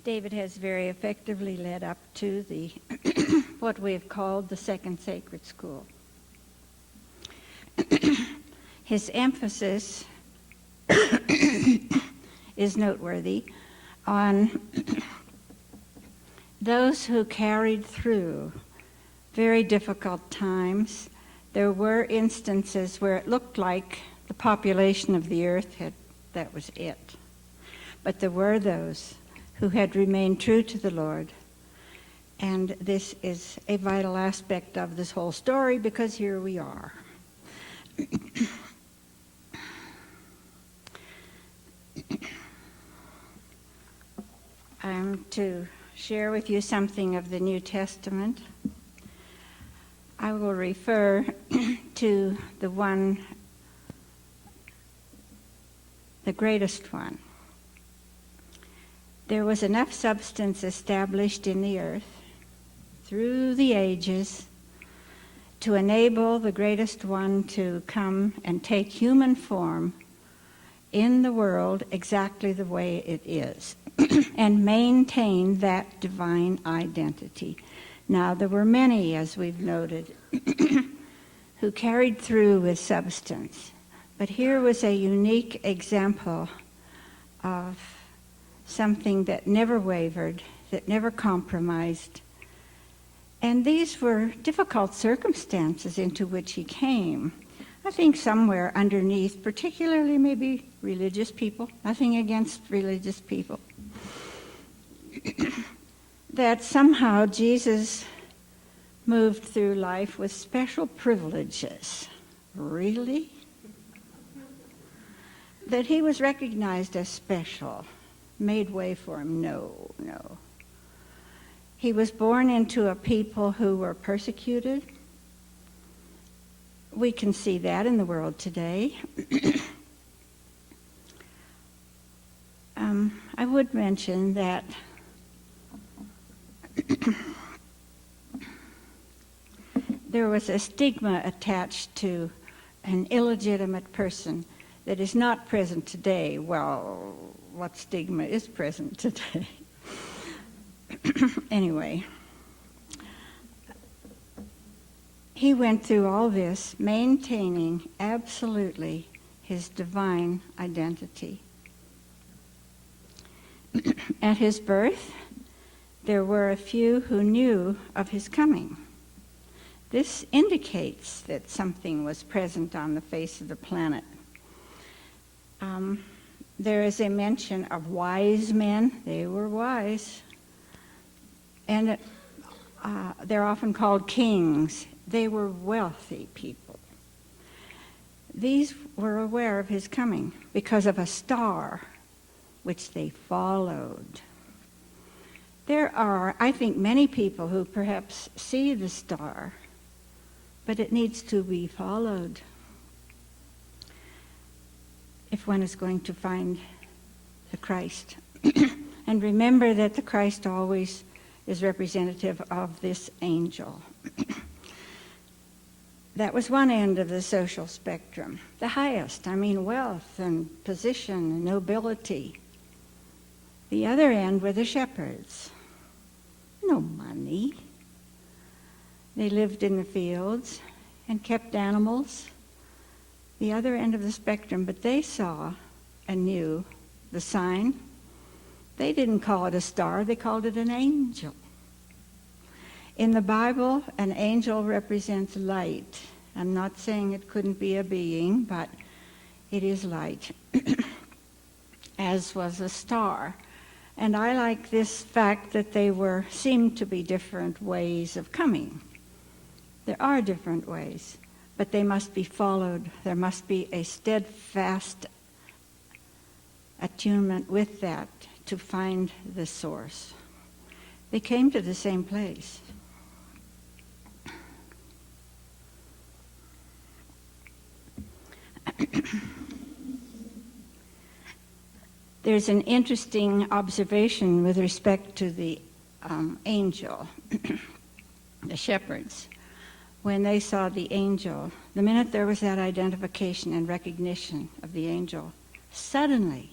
David has very effectively led up to the what we have called the second sacred school. His emphasis is noteworthy on those who carried through very difficult times. There were instances where it looked like the population of the earth that was it. But there were those who had remained true to the Lord. And this is a vital aspect of this whole story, because here we are. I'm to share with you something of the New Testament. I will refer to the greatest one. There was enough substance established in the earth through the ages to enable the greatest one to come and take human form in the world exactly the way it is and maintain that divine identity. Now, there were many, as we've noted, who carried through with substance, but here was a unique example of something that never wavered, that never compromised. And these were difficult circumstances into which he came. I think somewhere underneath, particularly maybe religious people, nothing against religious people, that somehow Jesus moved through life with special privileges. Really? That he was recognized as special, made way for him. No. He was born into a people who were persecuted. We can see that in the world today. I would mention that there was a stigma attached to an illegitimate person that is not present today. Well, what stigma is present today? Anyway, he went through all this, maintaining absolutely his divine identity. At his birth, there were a few who knew of his coming. This indicates that something was present on the face of the planet. There is a mention of wise men. They were wise. And they're often called kings. They were wealthy people. These were aware of his coming because of a star which they followed. There are, I think, many people who perhaps see the star, but it needs to be followed if one is going to find the Christ. And remember that the Christ always is representative of this angel. That was one end of the social spectrum. The highest, wealth and position and nobility. The other end were the shepherds. No money. They lived in the fields and kept animals. The other end of the spectrum, but they saw and knew the sign. They didn't call it a star, they called it an angel. In the Bible, an angel represents light. I'm not saying it couldn't be a being, but it is light, as was a star. And I like this fact that they seemed to be different ways of coming. There are different ways, but they must be followed. There must be a steadfast attunement with that to find the source. They came to the same place. There's an interesting observation with respect to the angel, the shepherds. When they saw the angel, the minute there was that identification and recognition of the angel, suddenly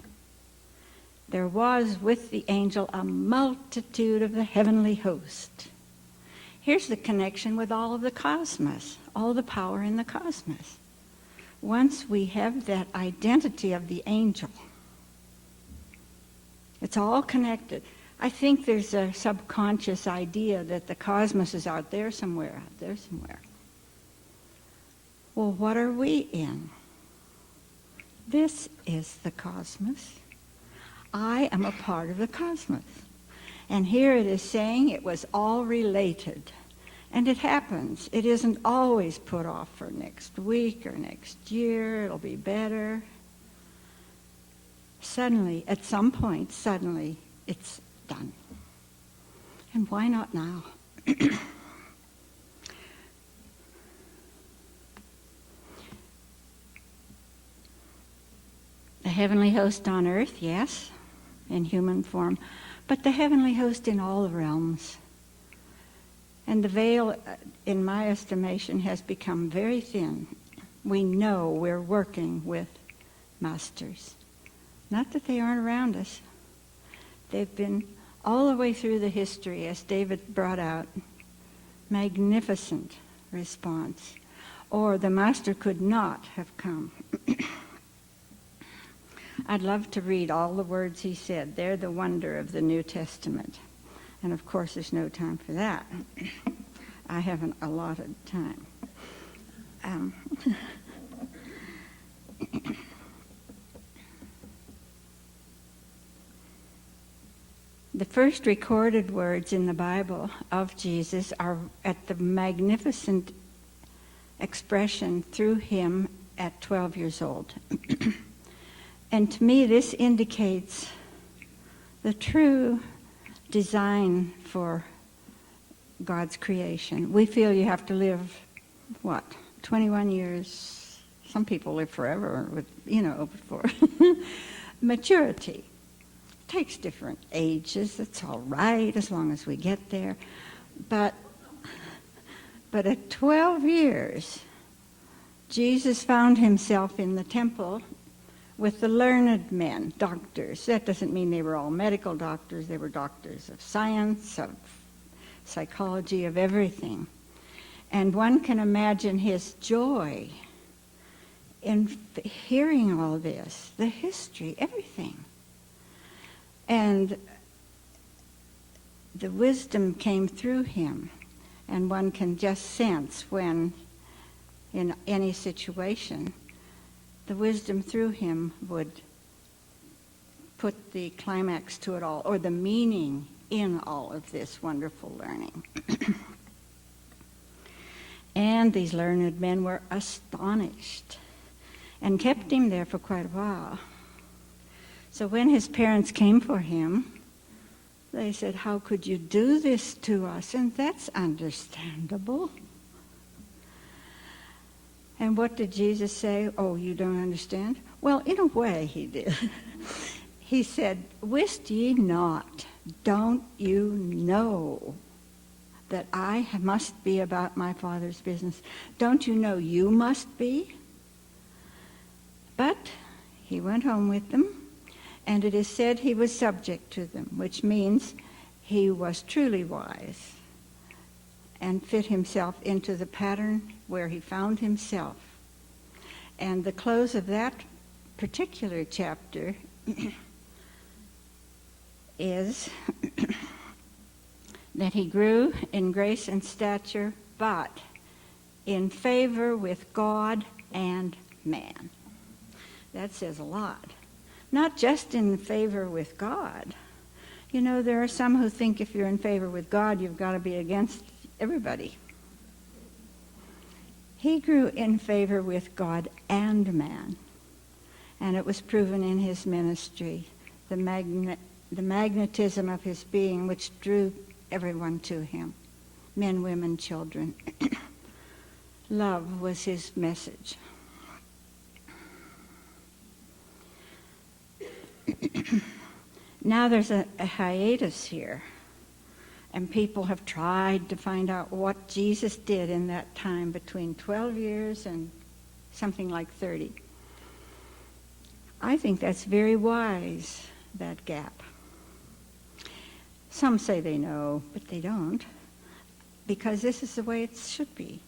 there was with the angel a multitude of the heavenly host. Here's the connection with all of the cosmos, all the power in the cosmos. Once we have that identity of the angel, it's all connected. I think there's a subconscious idea that the cosmos is out there somewhere. Well, what are we in? This is the cosmos. I am a part of the cosmos. And here it is saying it was all related. And it happens. It isn't always put off for next week or next year. It'll be better. Suddenly, at some point, it's done. And why not now? The heavenly host on earth, yes, in human form, but the heavenly host in all the realms. And the veil, in my estimation, has become very thin. We know we're working with masters. Not that they aren't around us. They've been all the way through the history, as David brought out. Magnificent response. Or the master could not have come. I'd love to read all the words he said. They're the wonder of the New Testament. And of course, there's no time for that. I haven't allotted time. The first recorded words in the Bible of Jesus are at the magnificent expression through him at 12 years old. And to me, this indicates the true design for God's creation. We feel you have to live, 21 years. Some people live forever, before maturity. It takes different ages. That's all right, as long as we get there. But at 12 years, Jesus found himself in the temple with the learned men, doctors. That doesn't mean they were all medical doctors. They were doctors of science, of psychology, of everything. And one can imagine his joy in hearing all this, the history, everything. And the wisdom came through him. And one can just sense when, in any situation, the wisdom through him would put the climax to it all, or the meaning in all of this wonderful learning. And these learned men were astonished and kept him there for quite a while. So when his parents came for him, they said, "How could you do this to us?" And that's understandable. And what did Jesus say? "Oh, you don't understand?" Well, in a way he did. He said, "Wist ye not, don't you know that I must be about my Father's business? Don't you know you must be?" But he went home with them, and it is said he was subject to them, which means he was truly wise and fit himself into the pattern where he found himself. And the close of that particular chapter is that he grew in grace and stature, but in favor with God and man. That says a lot. Not just in favor with God. You know, there are some who think if you're in favor with God, you've got to be against everybody. He grew in favor with God and man. And it was proven in his ministry, the magnetism of his being, which drew everyone to him, men, women, children. Love was his message. Now there's a hiatus here, and people have tried to find out what Jesus did in that time between 12 years and something like 30. I think that's very wise that gap. Some say they know, but they don't, because this is the way it should be.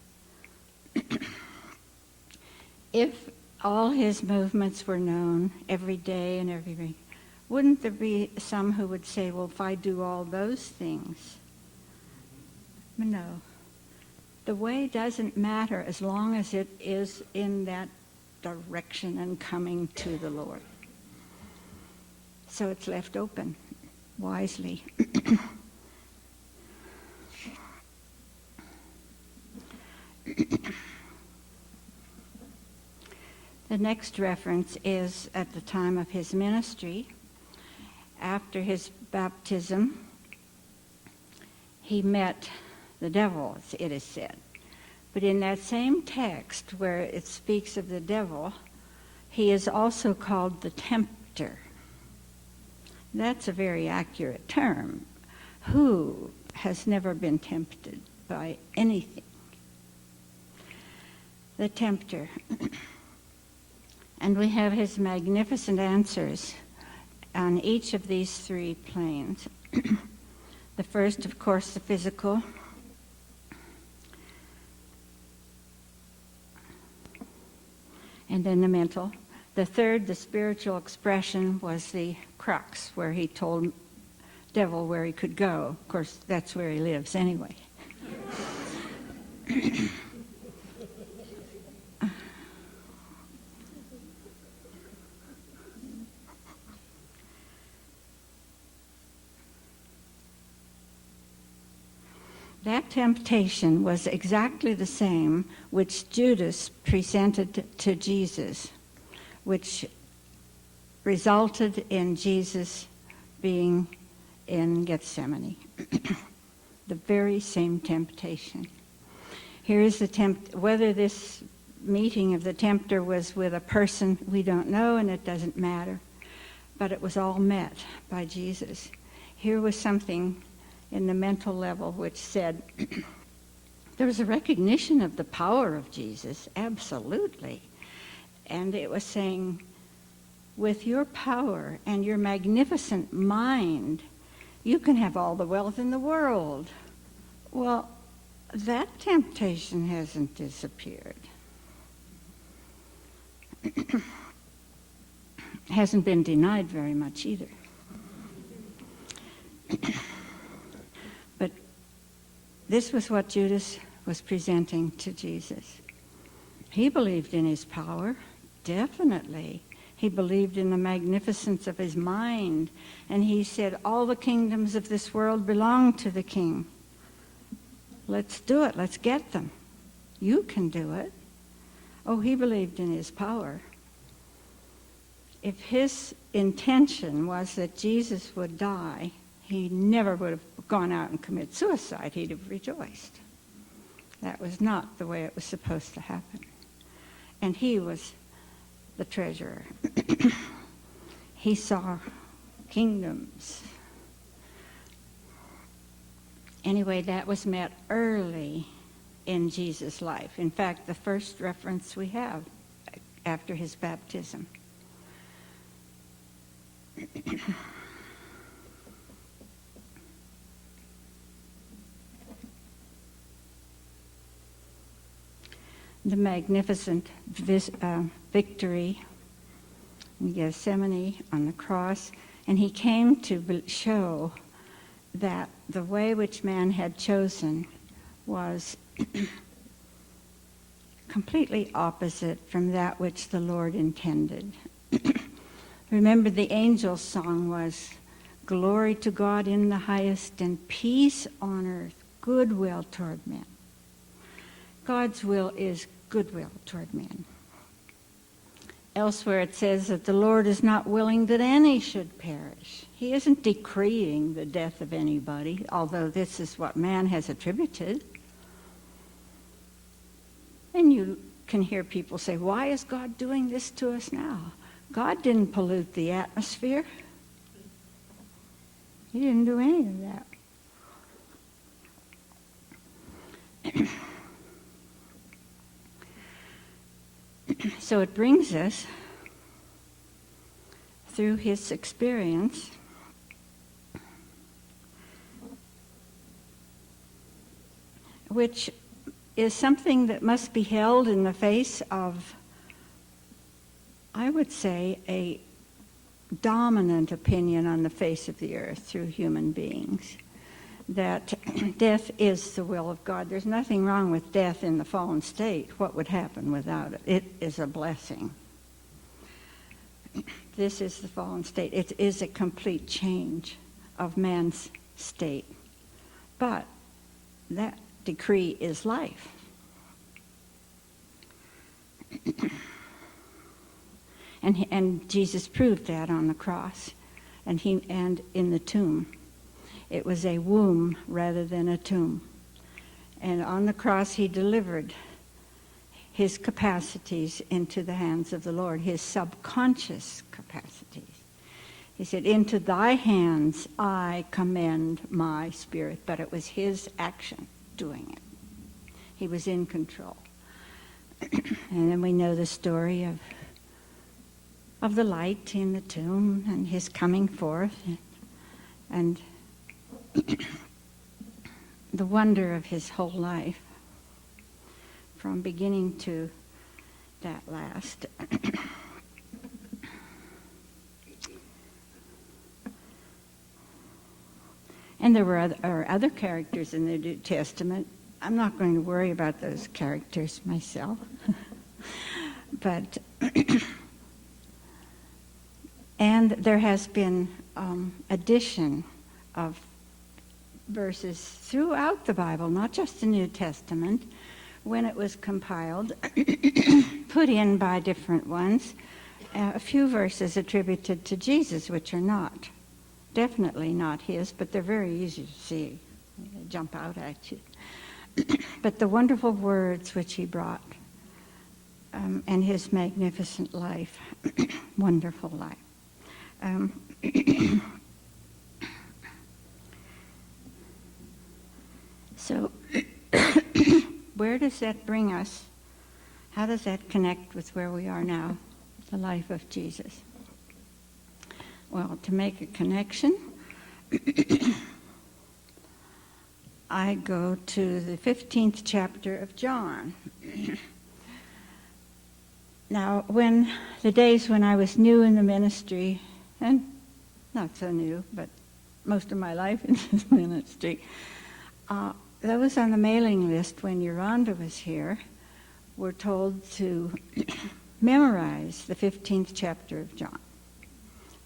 If all his movements were known every day and every week, wouldn't there be some who would say, well, if I do all those things? No. The way doesn't matter as long as it is in that direction and coming to the Lord. So it's left open wisely. The next reference is at the time of his ministry. After his baptism, he met the devil, it is said. But in that same text where it speaks of the devil, he is also called the tempter. That's a very accurate term. Who has never been tempted by anything? The tempter. And we have his magnificent answers on each of these three planes. The first, of course, the physical. And then the mental. The third, the spiritual expression, was the crux, where he told devil where he could go. Of course, that's where he lives anyway. That temptation was exactly the same which Judas presented to Jesus, which resulted in Jesus being in Gethsemane. The very same temptation. Here is the whether this meeting of the tempter was with a person, we don't know, and it doesn't matter. But it was all met by Jesus. Here was something in the mental level which said, there was a recognition of the power of Jesus, absolutely. And it was saying, with your power and your magnificent mind, you can have all the wealth in the world. Well, that temptation hasn't disappeared. Hasn't been denied very much either. But this was what Judas was presenting to Jesus. He believed in his power, definitely. He believed in the magnificence of his mind. And he said, all the kingdoms of this world belong to the king. Let's do it. Let's get them. You can do it. Oh, he believed in his power. If his intention was that Jesus would die, he never would have gone out and committed suicide. He'd have rejoiced. That was not the way it was supposed to happen. And he was the treasurer. He saw kingdoms. Anyway, that was met early in Jesus' life. In fact, the first reference we have after his baptism. The magnificent victory in Gethsemane on the cross, and he came to show that the way which man had chosen was completely opposite from that which the Lord intended. Remember, the angel's song was, "Glory to God in the highest and peace on earth, goodwill toward men." God's will is goodwill toward men. Elsewhere it says that the Lord is not willing that any should perish. He isn't decreeing the death of anybody, although this is what man has attributed. And you can hear people say, why is God doing this to us now? God didn't pollute the atmosphere. He didn't do any of that. So it brings us through his experience, which is something that must be held in the face of, I would say, a dominant opinion on the face of the earth through human beings, that death is the will of God. There's nothing wrong with death in the fallen state. What would happen without it? It is a blessing. This is the fallen state. It is a complete change of man's state. But that decree is life. And Jesus proved that on the cross, and in the tomb. It was a womb rather than a tomb. And on the cross he delivered his capacities into the hands of the Lord, his subconscious capacities. He said, "Into thy hands I commend my spirit." But it was his action doing it. He was in control. And then we know the story of the light in the tomb and his coming forth and the wonder of his whole life from beginning to that last. And there were other characters in the New Testament. I'm not going to worry about those characters myself. But and there has been addition of verses throughout the Bible, not just the New Testament, when it was compiled, put in by different ones, a few verses attributed to Jesus, which are not, definitely not his, but they're very easy to see. They jump out at you. But the wonderful words which he brought, and his magnificent life, wonderful life. So where does that bring us? How does that connect with where we are now, the life of Jesus? Well, to make a connection, I go to the 15th chapter of John. Now, when the days when I was new in the ministry, and not so new, but most of my life in this ministry, those on the mailing list when Yolanda was here were told to memorize the 15th chapter of John.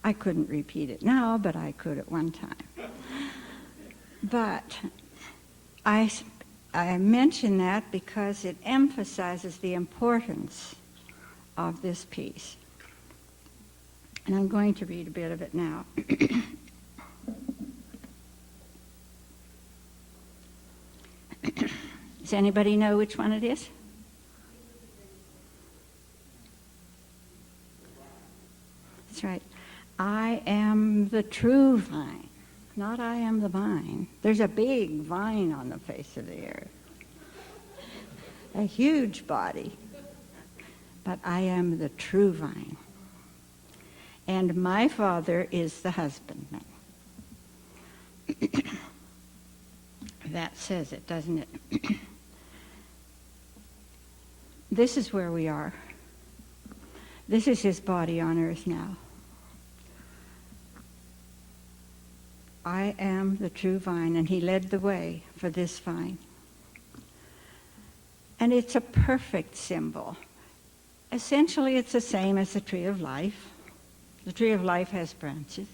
I couldn't repeat it now, but I could at one time. But I mention that because it emphasizes the importance of this piece. And I'm going to read a bit of it now. Does anybody know which one it is? That's right. I am the true vine, not I am the vine. There's a big vine on the face of the earth, a huge body, but I am the true vine. And my Father is the husbandman. That says it, doesn't it? This is where we are. This is his body on earth now. I am the true vine, and he led the way for this vine. And it's a perfect symbol. Essentially, it's the same as the tree of life. The tree of life has branches,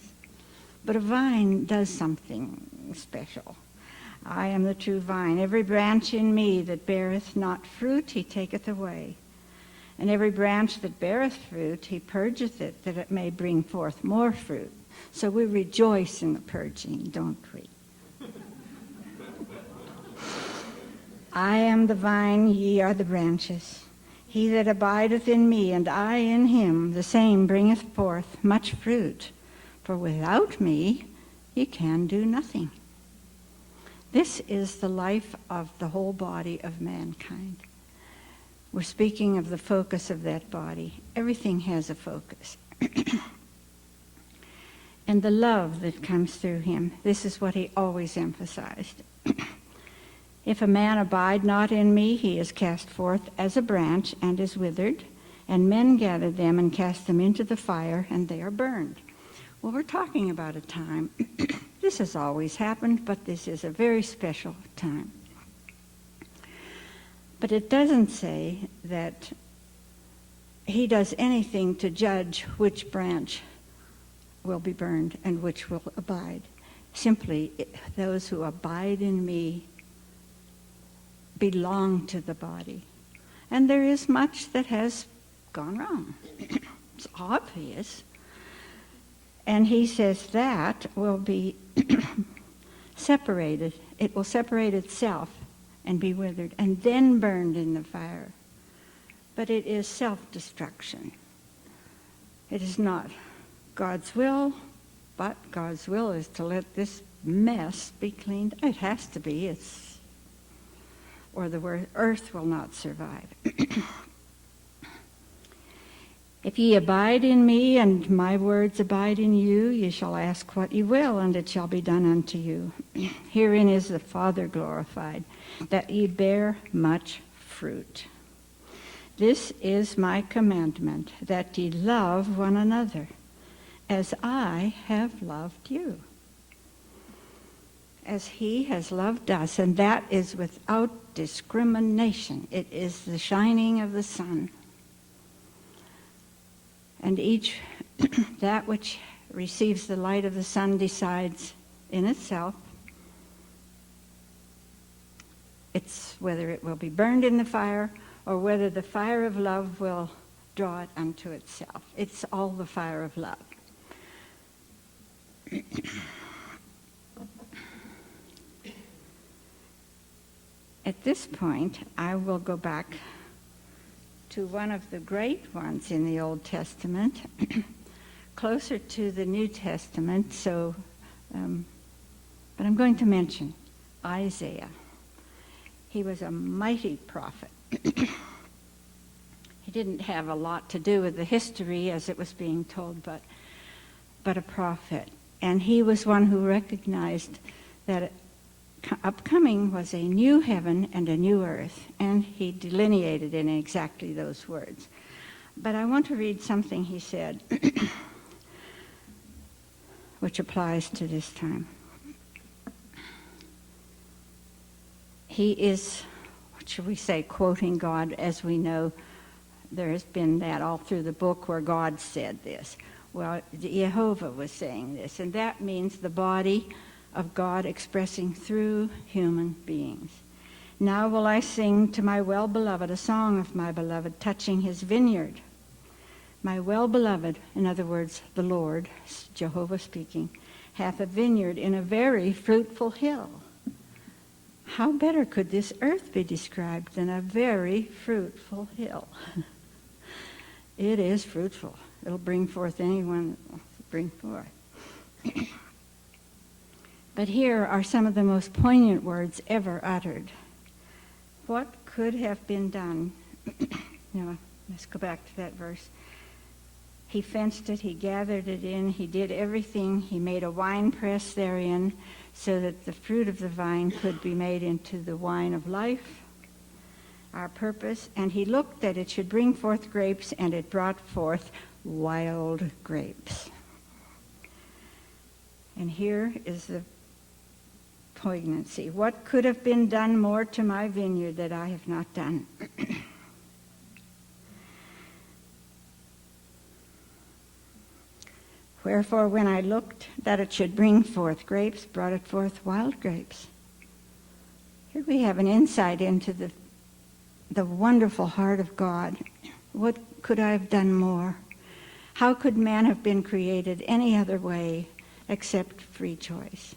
but a vine does something special. I am the true vine. Every branch in me that beareth not fruit, he taketh away. And every branch that beareth fruit, he purgeth it, that it may bring forth more fruit. So we rejoice in the purging, don't we? I am the vine, ye are the branches. He that abideth in me, and I in him, the same bringeth forth much fruit. For without me, ye can do nothing. This is the life of the whole body of mankind. We're speaking of the focus of that body. Everything has a focus. and the love that comes through him. This is what he always emphasized. If a man abide not in me, he is cast forth as a branch and is withered, and men gather them and cast them into the fire, and they are burned. Well, we're talking about a time. This has always happened, but this is a very special time. But it doesn't say that he does anything to judge which branch will be burned and which will abide. Simply, those who abide in me belong to the body. And there is much that has gone wrong. It's obvious. And he says that will be separated. It will separate itself and be withered and then burned in the fire. But it is self-destruction. It is not God's will, but God's will is to let this mess be cleaned. It has to be. Or the earth will not survive. If ye abide in me, and my words abide in you, ye shall ask what ye will, and it shall be done unto you. Herein is the Father glorified, that ye bear much fruit. This is my commandment, that ye love one another, as I have loved you. As he has loved us, and that is without discrimination. It is the shining of the sun. And each, that which receives the light of the sun decides in itself it's whether it will be burned in the fire or whether the fire of love will draw it unto itself. It's all the fire of love. At this point, I will go back to one of the great ones in the Old Testament, closer to the New Testament, but I'm going to mention Isaiah. He was a mighty prophet. He didn't have a lot to do with the history as it was being told, but a prophet. And he was one who recognized that upcoming was a new heaven and a new earth, and he delineated in exactly those words. But I want to read something he said, which applies to this time. He is, what should we say, quoting God. As we know, there has been that all through the book where God said this. Well, Jehovah was saying this, and that means the body of God expressing through human beings. Now will I sing to my well-beloved a song of my beloved touching his vineyard. My well-beloved, in other words, the Lord, Jehovah speaking, hath a vineyard in a very fruitful hill. How better could this earth be described than a very fruitful hill? It is fruitful. It'll bring forth anyone that wants to bring forth. But here are some of the most poignant words ever uttered. What could have been done? Let's go back to that verse. He fenced it, he gathered it in, he did everything. He made a wine press therein so that the fruit of the vine could be made into the wine of life, our purpose. And he looked that it should bring forth grapes, and it brought forth wild grapes. And here is the poignancy. What could have been done more to my vineyard that I have not done? Wherefore, when I looked that it should bring forth grapes, brought it forth wild grapes. Here we have an insight into the wonderful heart of God. What could I have done more? How could man have been created any other way except free choice?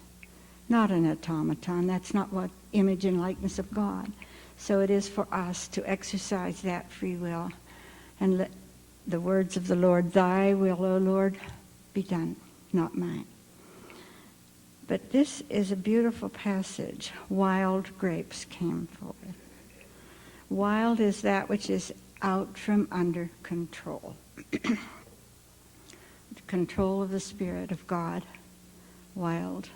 Not an automaton. That's not what image and likeness of God. So it is for us to exercise that free will and let the words of the Lord, thy will, O Lord, be done, not mine. But this is a beautiful passage. Wild grapes came forth. Wild is that which is out from under control. control of the Spirit of God, wild.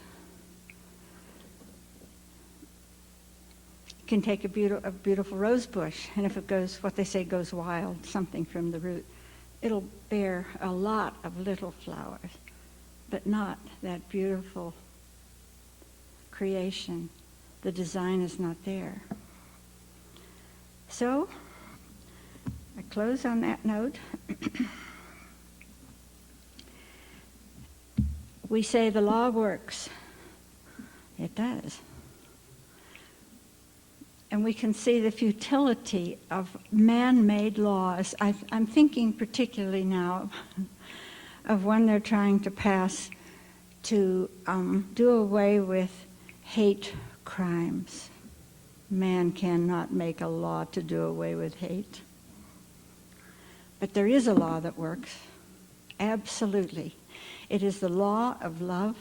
You can take a beautiful rose bush, and if it goes, what they say goes wild, something from the root, it'll bear a lot of little flowers, but not that beautiful creation. The design is not there. So, I close on that note. We say the law works. It does. And we can see the futility of man-made laws. I'm thinking particularly now of one they're trying to pass to do away with hate crimes. Man cannot make a law to do away with hate. But there is a law that works. Absolutely. It is the law of love.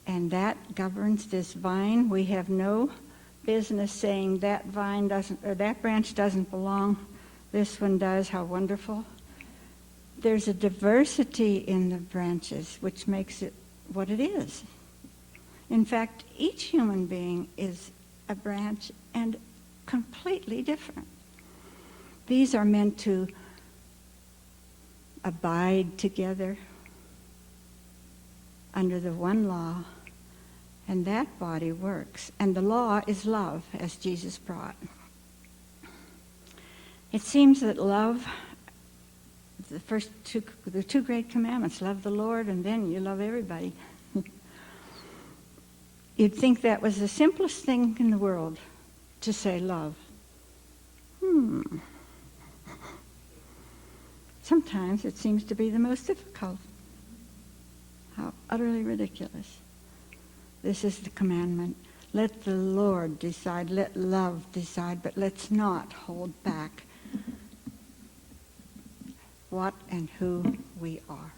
And that governs this vine. We have no business saying that vine doesn't, or that branch doesn't belong. This one does. How wonderful. There's a diversity in the branches which makes it what it is. In fact, each human being is a branch and completely different. These are meant to abide together under the one law, and that body works. And the law is love, as Jesus brought. It seems that love, the two great commandments, love the Lord and then you love everybody. You'd think that was the simplest thing in the world, to say love. Sometimes it seems to be the most difficult. How utterly ridiculous. This is the commandment. Let the Lord decide, let love decide, but let's not hold back what and who we are.